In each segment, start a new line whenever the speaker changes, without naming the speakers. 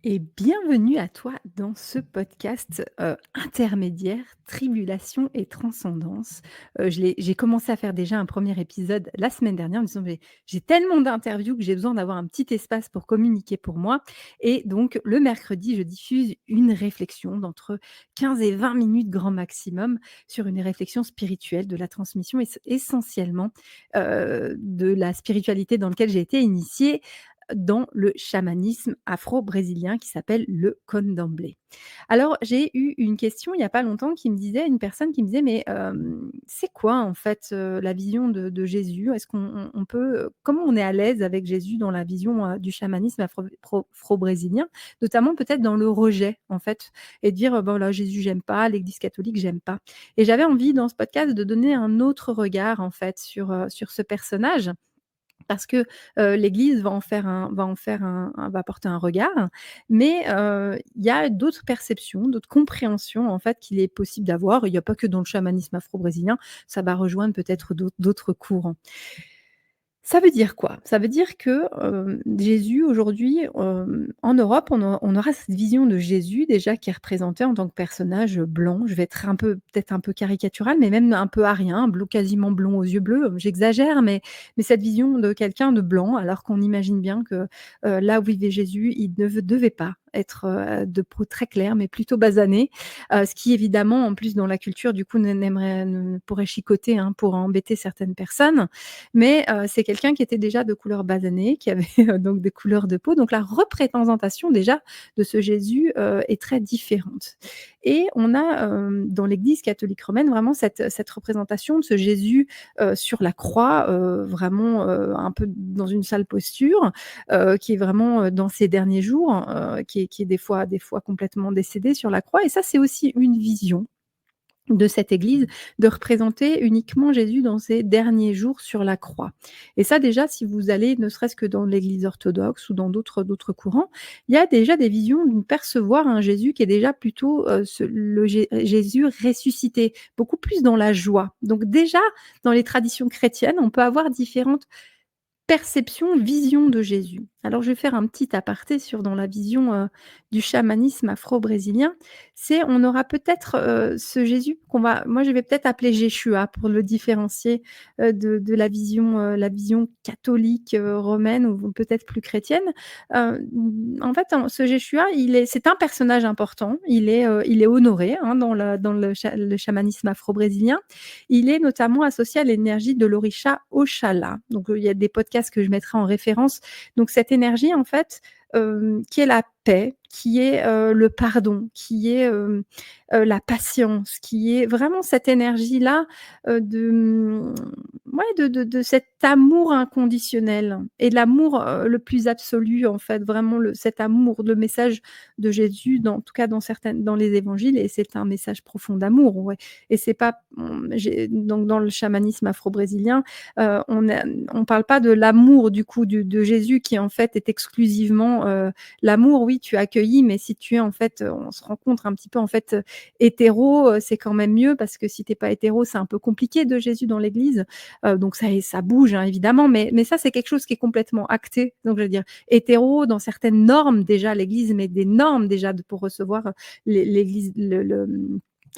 Et bienvenue à toi dans ce podcast, intermédiaire, tribulation et transcendance. J'ai commencé à faire déjà un premier épisode la semaine dernière en me disant: «Mais j'ai tellement d'interviews que j'ai besoin d'avoir un petit espace pour communiquer pour moi» et donc le mercredi, je diffuse une réflexion d'entre 15 et 20 minutes grand maximum sur une réflexion spirituelle, de la transmission essentiellement, de la spiritualité dans lequel j'ai été initiée dans le chamanisme afro-brésilien qui s'appelle le candomblé. Alors, j'ai eu une question il y a pas longtemps qui me disait une personne qui me disait: «Mais, c'est quoi en fait, la vision de Jésus? Est-ce qu'on peut, comment on est à l'aise avec Jésus dans la vision, du chamanisme afro-brésilien?» Notamment peut-être dans le rejet en fait et dire: «Bon là, Jésus j'aime pas, l'Église catholique j'aime pas» et j'avais envie dans ce podcast de donner un autre regard en fait sur ce personnage parce que, l'Église va porter un regard, mais il y a d'autres perceptions, d'autres compréhensions, en fait, qu'il est possible d'avoir. Il y a pas que dans le chamanisme afro-brésilien, ça va rejoindre peut-être d'autres courants. Ça veut dire quoi? Ça veut dire que, Jésus aujourd'hui, en Europe, on aura cette vision de Jésus déjà qui est représenté en tant que personnage, blanc. Je vais être un peu peut-être un peu caricatural, mais même un peu arien, blond, quasiment blond aux yeux bleus. J'exagère, mais cette vision de quelqu'un de blanc, alors qu'on imagine bien que, là où vivait Jésus, il ne devait pas être, de peau très claire, mais plutôt basanée. Ce qui évidemment, en plus dans la culture, du coup, ne pourrait chicoter, hein, pour embêter certaines personnes. Mais c'est quelqu'un qui était déjà de couleur basanée, qui avait donc des couleurs de peau. Donc la représentation déjà de ce Jésus, est très différente et on a, dans l'Église catholique romaine vraiment cette représentation de ce Jésus, sur la croix, vraiment, un peu dans une sale posture, qui est vraiment, dans ses derniers jours, qui est des fois complètement décédé sur la croix et ça, c'est aussi une vision de cette église, de représenter uniquement Jésus dans ses derniers jours sur la croix. Et ça déjà, si vous allez ne serait-ce que dans l'église orthodoxe ou dans d'autres courants, il y a déjà des visions de percevoir un Jésus qui est déjà plutôt, le Jésus ressuscité, beaucoup plus dans la joie. Donc déjà, dans les traditions chrétiennes, on peut avoir différentes perception, vision de Jésus. Alors je vais faire un petit aparté sur dans la vision, du chamanisme afro-brésilien. C'est on aura peut-être, ce Jésus qu'on va moi je vais peut-être appeler Jéshua pour le différencier, de la vision catholique, romaine ou peut-être plus chrétienne. En fait, ce Jéshua, c'est un personnage important. Il est honoré, hein, dans le chamanisme afro-brésilien. Il est notamment associé à l'énergie de l'orisha Oshala. Donc, il y a des podcasts que je mettrai en référence. Donc cette énergie en fait, qui est la paix, qui est, le pardon, qui est, la patience, qui est vraiment cette énergie-là, ouais de cet amour inconditionnel et l'amour, le plus absolu en fait, vraiment cet amour, le message de Jésus en tout cas dans les évangiles et c'est un message profond d'amour, ouais et c'est pas j'ai donc dans le chamanisme afro-brésilien, on parle pas de l'amour du coup de Jésus qui en fait est exclusivement, l'amour oui tu es accueilli, mais si tu es en fait, on se rencontre un petit peu en fait, hétéro, c'est quand même mieux parce que si tu es pas hétéro, c'est un peu compliqué de Jésus dans l'église. Donc ça bouge, hein, évidemment, mais ça c'est quelque chose qui est complètement acté. Donc je veux dire hétéro dans certaines normes déjà, l'église met des normes déjà pour recevoir, l'église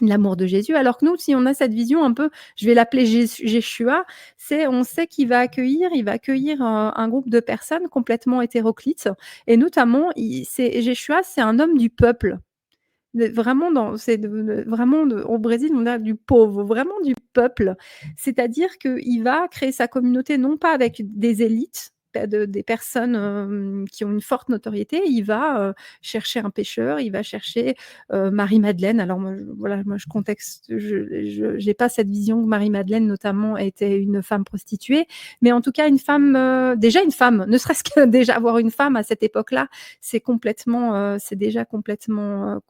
l'amour de Jésus. Alors que nous, si on a cette vision un peu, je vais l'appeler Jéshua, c'est on sait il va accueillir un groupe de personnes complètement hétéroclites et notamment Jéshua, c'est un homme du peuple. Vraiment vraiment au Brésil, on a du pauvre, vraiment du peuple. C'est-à-dire qu'il va créer sa communauté non pas avec des élites, des personnes, qui ont une forte notoriété. Il va, chercher un pêcheur, il va chercher, Marie-Madeleine. Alors moi, voilà, moi je contexte je j'ai pas cette vision que Marie-Madeleine notamment était une femme prostituée, mais en tout cas une femme, déjà une femme, ne serait-ce que déjà avoir une femme à cette époque-là, c'est complètement, c'est déjà complètement,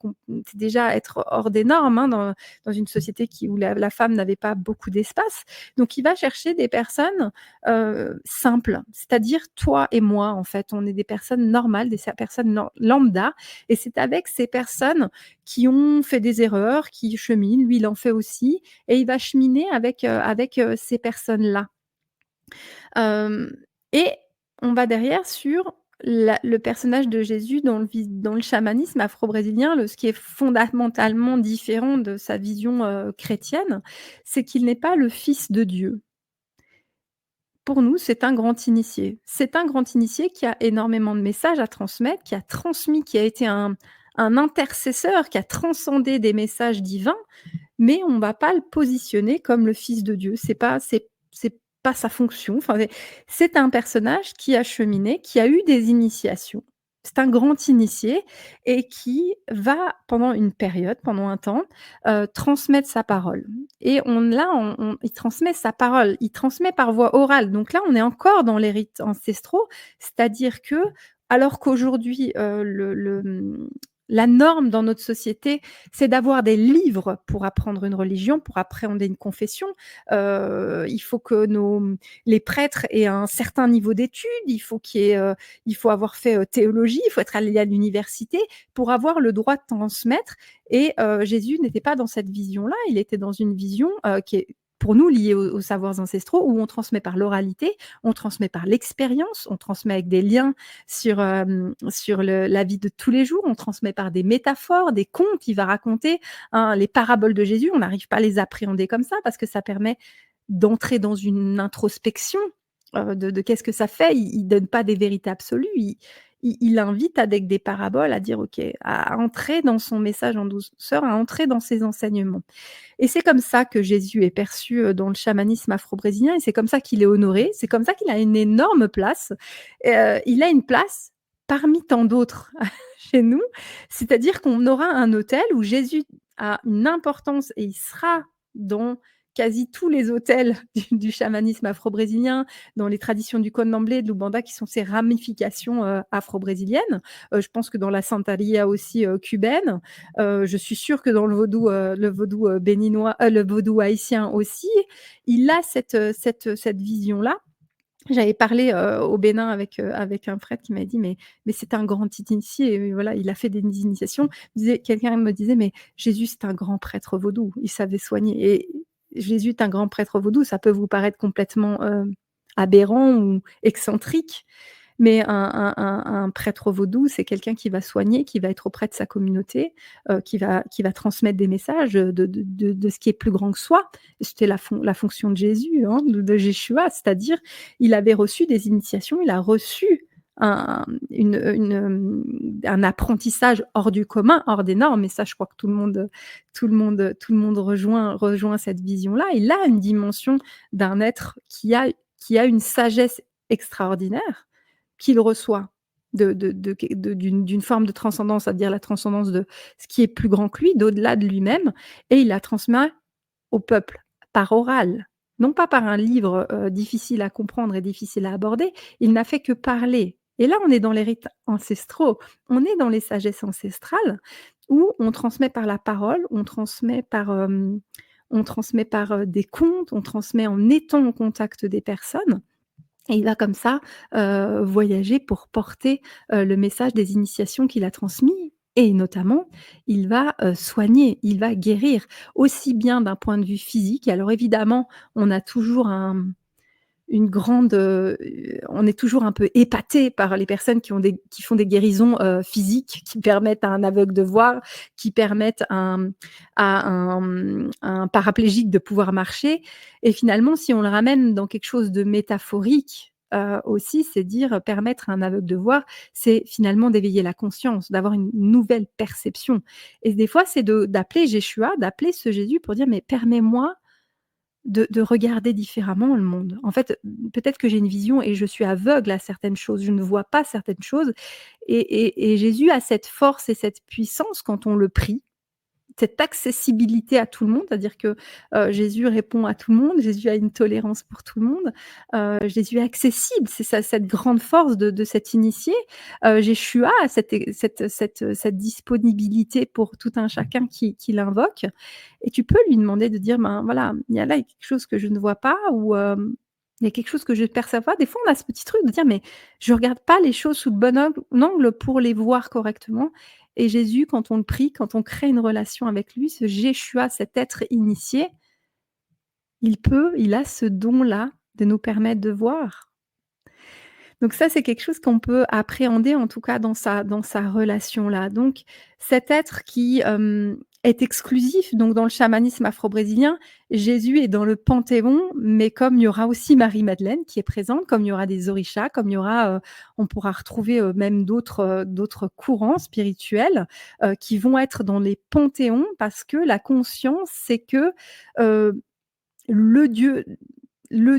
c'est déjà être hors des normes, hein, dans une société où la femme n'avait pas beaucoup d'espace. Donc il va chercher des personnes, simples, c'est-à-dire toi et moi, en fait. On est des personnes normales, des personnes lambda et c'est avec ces personnes qui ont fait des erreurs, qui cheminent, lui il en fait aussi et il va cheminer avec ces personnes-là. Hem et on va derrière sur Le personnage de Jésus dans le chamanisme afro-brésilien, ce qui est fondamentalement différent de sa vision, chrétienne, c'est qu'il n'est pas le fils de Dieu. Pour nous, c'est un grand initié. C'est un grand initié qui a énormément de messages à transmettre, qui a transmis, qui a été un intercesseur, qui a transcendé des messages divins, mais on va pas le positionner comme le fils de Dieu. C'est pas sa fonction. Enfin, c'est un personnage qui a cheminé, qui a eu des initiations. C'est un grand initié et qui va, pendant une période, pendant un temps, transmettre sa parole et il transmet sa parole, il transmet par voie orale. Donc là, on est encore dans les rites ancestraux, c'est-à-dire que alors qu'aujourd'hui, la norme dans notre société, c'est d'avoir des livres pour apprendre une religion, pour appréhender une confession. Il faut que les prêtres aient un certain niveau d'études, il faut avoir fait, théologie, il faut être allé à l'université pour avoir le droit de transmettre et Jésus n'était pas dans cette vision-là, il était dans une vision, qui est pour nous liée aux savoirs ancestraux où on transmet par l'oralité, on transmet par l'expérience, on transmet avec des liens sur la vie de tous les jours. On transmet par des métaphores, des contes. Il va raconter, hein, les paraboles de Jésus. On n'arrive pas à les appréhender comme ça parce que ça permet d'entrer dans une introspection de qu'est-ce que ça fait. Il donne pas des vérités absolues. Il invite avec des paraboles à dire ok, à entrer dans son message en douceur, à entrer dans ses enseignements. Et c'est comme ça que Jésus est perçu, dans le chamanisme afro-brésilien et c'est comme ça qu'il est honoré, c'est comme ça qu'il a une énorme place. Il a une place parmi tant d'autres chez nous, c'est-à-dire qu'on aura un autel où Jésus a une importance et il sera dans quasi tous les autels du chamanisme afro-brésilien, dans les traditions du Candomblé, de l'Umbanda qui sont ces ramifications, afro-brésiliennes. Je pense que dans la Santeria aussi, cubaine, je suis sûre que dans le vaudou, béninois, le vaudou haïtien aussi, il a cette vision-là. J'avais parlé, au Bénin avec un prêtre qui m'a dit: «Mais c'est un grand initié et voilà, il a fait des initiations». Quelqu'un me disait: «Mais Jésus, c'est un grand prêtre vaudou, il savait soigner» et Jésus est un grand prêtre vaudou, ça peut vous paraître complètement, aberrant ou excentrique, mais un prêtre vaudou, c'est quelqu'un qui va soigner, qui va être auprès de sa communauté, qui va transmettre des messages, de ce qui est plus grand que soi. C'était la fonction de Jésus, hein, de Jéshua, c'est-à-dire il avait reçu des initiations, il a reçu un apprentissage hors du commun, hors des normes et ça je crois que tout le monde rejoint cette vision-là. Il a une dimension d'un être qui a une sagesse extraordinaire qu'il reçoit d'une forme de transcendance, c'est-à-dire la transcendance de ce qui est plus grand que lui, d'au-delà de lui-même et il la transmet au peuple par oral, non pas par un livre, difficile à comprendre et difficile à aborder. Il n'a fait que parler et là, on est dans les rites ancestraux, on est dans les sagesses ancestrales où on transmet par la parole, on transmet par des contes, on transmet en étant en contact des personnes et il va comme ça, voyager pour porter, le message des initiations qu'il a transmis et notamment, il va, soigner, il va guérir, aussi bien d'un point de vue physique. Alors évidemment, on a toujours une grande, on est toujours un peu épaté par les personnes qui font des guérisons, physiques, qui permettent à un aveugle de voir, qui permettent à un paraplégique de pouvoir marcher et finalement, si on le ramène dans quelque chose de métaphorique, aussi, c'est dire, permettre à un aveugle de voir, c'est finalement d'éveiller la conscience, d'avoir une nouvelle perception et des fois, c'est d'appeler Jéshua, d'appeler ce Jésus pour dire: «Mais permets-moi de regarder différemment le monde. En fait, peut-être que j'ai une vision et je suis aveugle à certaines choses, je ne vois pas certaines choses et Jésus a cette force et cette puissance quand on le prie, cette accessibilité à tout le monde, c'est-à-dire que, Jésus répond à tout le monde, Jésus a une tolérance pour tout le monde, Jésus est accessible, c'est ça cette grande force de cet initié. Jéshua a cette disponibilité pour tout un chacun qui l'invoque et tu peux lui demander de dire: «Ben, voilà, il y a là quelque chose que je ne vois pas» ou, «Il y a quelque chose que je ne perçois pas». Des fois, on a ce petit truc de dire: «Mais je regarde pas les choses sous le bon angle pour les voir correctement» et Jésus, quand on le prie, quand on crée une relation avec lui, ce Jéshua, cet être initié, il a ce don-là de nous permettre de voir. Donc ça, c'est quelque chose qu'on peut appréhender, en tout cas dans sa relation-là. Donc cet être qui, est exclusif, donc dans le chamanisme afro-brésilien, Jésus est dans le panthéon, mais comme il y aura aussi Marie-Madeleine qui est présente, comme il y aura des orishas, comme il y aura, on pourra retrouver, même d'autres courants spirituels, qui vont être dans les panthéons parce que la conscience, c'est que, heu, le Dieu le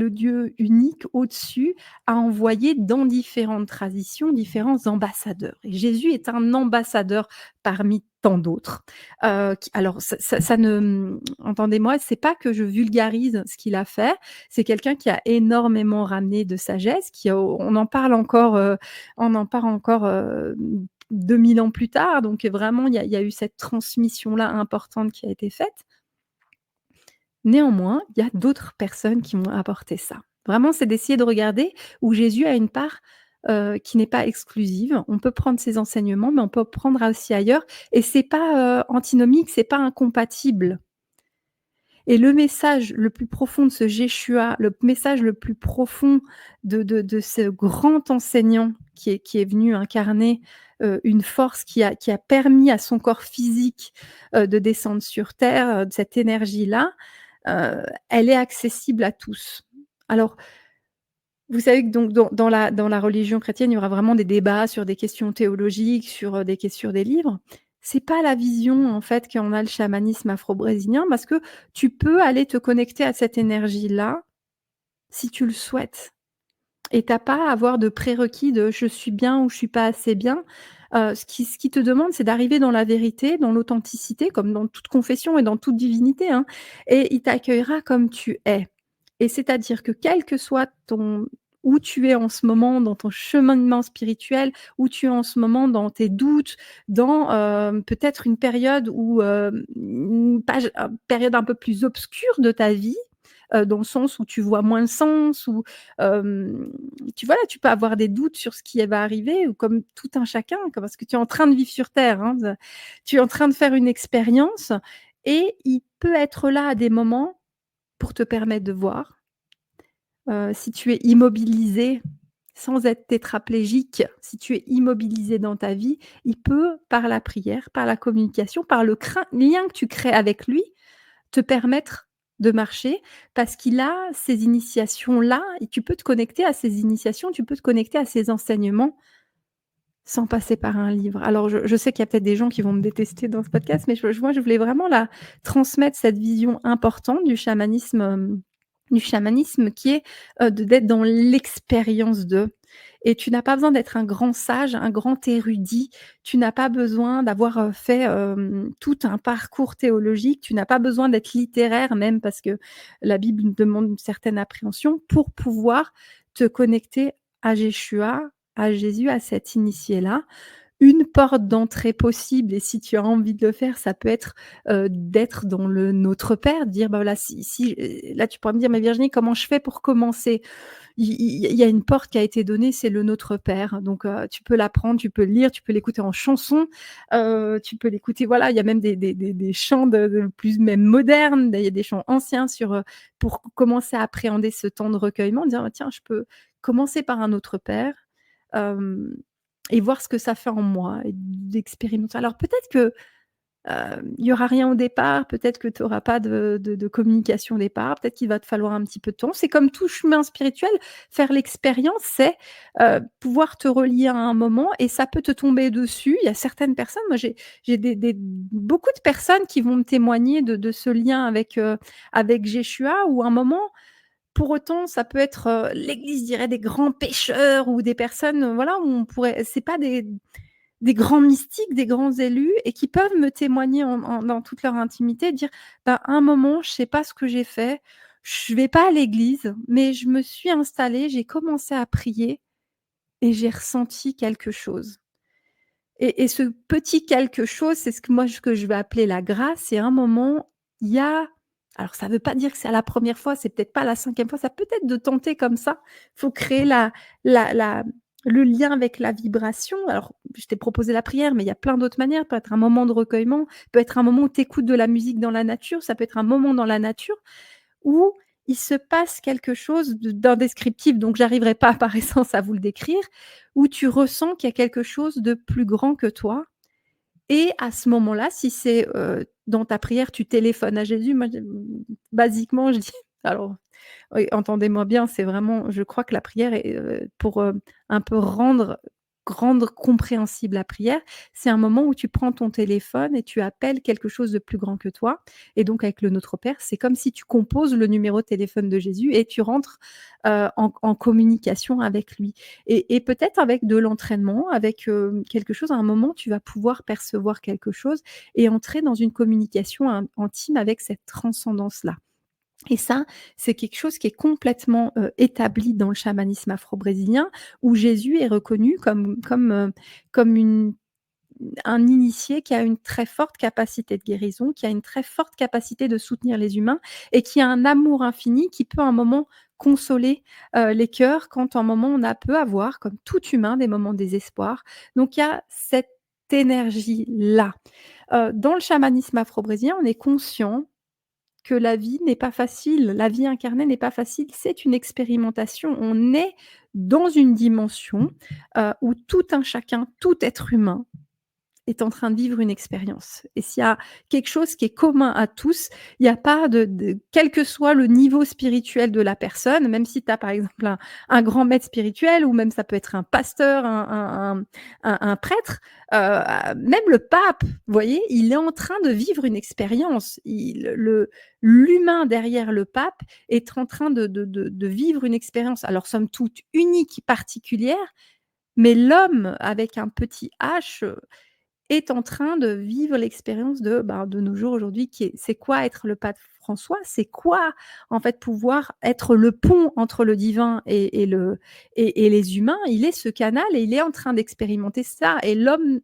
Dieu unique au-dessus a envoyé dans différentes traditions, différents ambassadeurs et Jésus est un ambassadeur parmi tant d'autres. Qui alors ça ne, entendez-moi, c'est pas que je vulgarise ce qu'il a fait, c'est quelqu'un qui a énormément ramené de sagesse, qui a on en parle encore, 2000 ans plus tard, donc vraiment il y a eu cette transmission-là importante qui a été faite. Néanmoins, il y a d'autres personnes qui m'ont apporté ça. Vraiment, c'est d'essayer de regarder où Jésus a une part, qui n'est pas exclusive. On peut prendre ses enseignements, mais on peut prendre aussi ailleurs et c'est pas, antinomique, c'est pas incompatible et le message le plus profond de ce Jéshua, le message le plus profond de ce grand enseignant qui est venu incarner, une force qui a permis à son corps physique, de descendre sur terre, cette énergie-là, elle est accessible à tous. Alors, vous savez que donc dans la religion chrétienne, il y aura vraiment des débats sur des questions théologiques, sur des livres. C'est pas la vision, en fait, qu'en a le chamanisme afro-brésilien parce que tu peux aller te connecter à cette énergie-là, si tu le souhaites et tu as pas à avoir de prérequis de: «Je suis bien» ou «Je suis pas assez bien». Ce qui te demande, c'est d'arriver dans la vérité, dans l'authenticité, comme dans toute confession et dans toute divinité, hein, et il t'accueillera comme tu es. Et c'est-à-dire que quel que soit ton où tu es en ce moment dans ton cheminement spirituel, où tu es en ce moment dans tes doutes, dans, peut-être une période où, une période un peu plus obscure de ta vie, dans le sens où tu vois moins le sens, où, tu peux avoir des doutes sur ce qui va arriver ou comme tout un chacun, comme parce que tu es en train de vivre sur terre, hein, tu es en train de faire une expérience et il peut être là à des moments pour te permettre de voir. Si tu es immobilisé, sans être tétraplégique, si tu es immobilisé dans ta vie, il peut, par la prière, par la communication, par le lien que tu crées avec lui, te permettre de marcher parce qu'il a ces initiations-là et tu peux te connecter à ces initiations, tu peux te connecter à ces enseignements sans passer par un livre. Alors je sais qu'il y a peut-être des gens qui vont me détester dans ce podcast, mais moi je voulais vraiment la transmettre cette vision importante du chamanisme qui est, d'être dans l'expérience de et tu n'as pas besoin d'être un grand sage, un grand érudit. Tu n'as pas besoin d'avoir, fait, tout un parcours théologique. Tu n'as pas besoin d'être littéraire même parce que la Bible demande une certaine appréhension pour pouvoir te connecter à Jéshua, à Jésus, à cet initié-là. Une porte d'entrée possible et si tu as envie de le faire, ça peut être, d'être dans le Notre Père, dire: «Bah, voilà, si» là, tu pourrais me dire: «Mais Virginie, comment je fais pour commencer?» Il y a une porte qui a été donnée, c'est le Notre Père. Donc, tu peux l'apprendre, tu peux le lire, tu peux l'écouter en chanson, tu peux l'écouter voilà, il y a même des chants de plus même modernes, il y a des chants anciens pour commencer à appréhender ce temps de recueillement, dire: «Bah, tiens, je peux commencer par un Notre Père, hem et voir ce que ça fait en moi et d'expérimenter». Alors peut-être que il y aura rien au départ, peut-être que tu auras pas de communication au départ, peut-être qu'il va te falloir un petit peu de temps. C'est comme tout chemin spirituel, faire l'expérience, c'est, pouvoir te relier à un moment et ça peut te tomber dessus. Il y a certaines personnes, moi j'ai beaucoup de personnes qui vont me témoigner de ce lien avec Jéshua où un moment, pour autant, ça peut être, l'Église dirait des grands pécheurs ou des personnes, voilà, où on pourrait c'est pas des grands mystiques, des grands élus et qui peuvent me témoigner dans toute leur intimité, dire: «Ben, à un moment, je sais pas ce que j'ai fait, je vais pas à l'église, mais je me suis installée, j'ai commencé à prier et j'ai ressenti quelque chose» et ce petit quelque chose, c'est ce que je vais appeler la grâce et à un moment, il y a alors ça veut pas dire que c'est à la première fois, c'est peut-être pas à la 5e fois, ça peut être de tenter comme ça. Faut créer la le lien avec la vibration. Alors, je t'ai proposé la prière, mais il y a plein d'autres manières. Ça peut être un moment de recueillement, peut être un moment où tu écoutes de la musique dans la nature, ça peut être un moment dans la nature où il se passe quelque chose d'indescriptible, donc j'arriverai pas par essence à vous le décrire, où tu ressens qu'il y a quelque chose de plus grand que toi et à ce moment-là, si c'est, dans ta prière, tu téléphones à Jésus, moi, basiquement, je dis alors, oui, entendez-moi bien, c'est vraiment je crois que la prière est, pour, un peu rendre compréhensible la prière, c'est un moment où tu prends ton téléphone et tu appelles quelque chose de plus grand que toi et donc avec le Notre Père, c'est comme si tu composes le numéro de téléphone de Jésus et tu rentres, en communication avec lui et peut-être avec de l'entraînement, avec, quelque chose, à un moment, tu vas pouvoir percevoir quelque chose et entrer dans une communication intime avec cette transcendance-là. Et ça, c'est quelque chose qui est complètement, établi dans le chamanisme afro-brésilien, où Jésus est reconnu comme un initié qui a une très forte capacité de guérison, qui a une très forte capacité de soutenir les humains et qui a un amour infini qui peut, à un moment, consoler, les cœurs quand, à un moment, on a peut avoir, comme tout humain, des moments de désespoir. Donc il y a cette énergie-là. Dans le chamanisme afro-brésilien, on est conscient que la vie n'est pas facile, la vie incarnée n'est pas facile, c'est une expérimentation. On est dans une dimension, où tout un chacun, tout être humain est en train de vivre une expérience. Et s'il y a quelque chose qui est commun à tous, il y a pas de quel que soit le niveau spirituel de la personne, même si tu as par exemple un grand maître spirituel ou même ça peut être un pasteur, un prêtre, même le pape, vous voyez? Il est en train de vivre une expérience. L'humain derrière le pape est en train de vivre une expérience, alors somme toute unique, particulière, mais l'homme avec un petit H, est en train de vivre l'expérience de nos jours aujourd'hui qui est c'est quoi être le pape François? C'est quoi, en fait, pouvoir être le pont entre le divin et les humains? Il est ce canal et il est en train d'expérimenter ça et l'homme,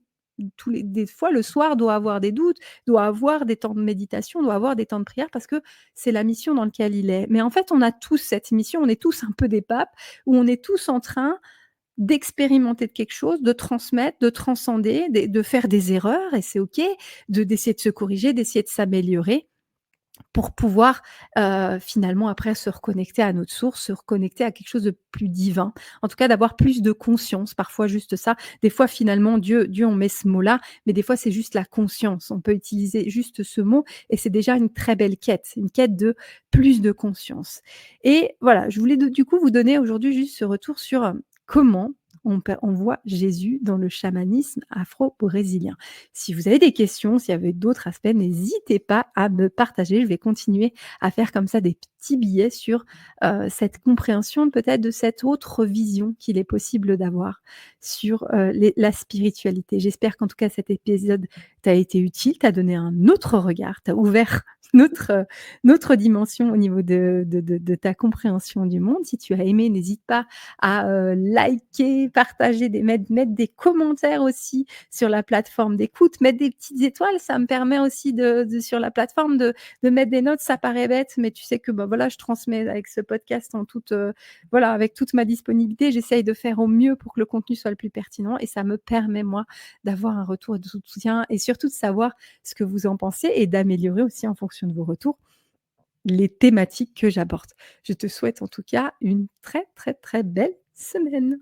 tous les des fois, le soir, doit avoir des doutes, doit avoir des temps de méditation, doit avoir des temps de prière parce que c'est la mission dans lequel il est. Mais en fait, on a tous cette mission, on est tous un peu des papes où on est tous en train d'expérimenter de quelque chose, de transmettre, de transcender, de faire des erreurs et c'est OK, d'essayer de se corriger, d'essayer de s'améliorer pour pouvoir, finalement après se reconnecter à notre source, se reconnecter à quelque chose de plus divin. En tout cas, d'avoir plus de conscience, parfois juste ça. Des fois finalement Dieu on met ce mot-là, mais des fois c'est juste la conscience. On peut utiliser juste ce mot et c'est déjà une très belle quête, une quête de plus de conscience et voilà, je voulais du coup vous donner aujourd'hui juste ce retour sur, comment on voit Jésus dans le chamanisme afro-brésilien. Si vous avez des questions, s'il y avait d'autres aspects, n'hésitez pas à me partager. Je vais continuer à faire comme ça des petits billets sur, cette compréhension peut-être de cette autre vision qu'il est possible d'avoir sur, la spiritualité. J'espère qu'en tout cas cet épisode t'a été utile, t'a donné un autre regard, t'a ouvert notre dimension au niveau de ta compréhension du monde. Si tu as aimé, n'hésite pas à, liker, partager, mettre des commentaires aussi sur la plateforme d'écoute, mettre des petites étoiles, ça me permet aussi de sur la plateforme de mettre des notes. Ça paraît bête, mais tu sais que, bah, voilà, je transmets avec ce podcast en toute, voilà, avec toute ma disponibilité. J'essaye de faire au mieux pour que le contenu soit le plus pertinent et ça me permet, moi, d'avoir un retour de soutien et surtout de savoir ce que vous en pensez et d'améliorer aussi en fonction de vos retours les thématiques que j'aborde. Je te souhaite en tout cas une très, très, très belle semaine.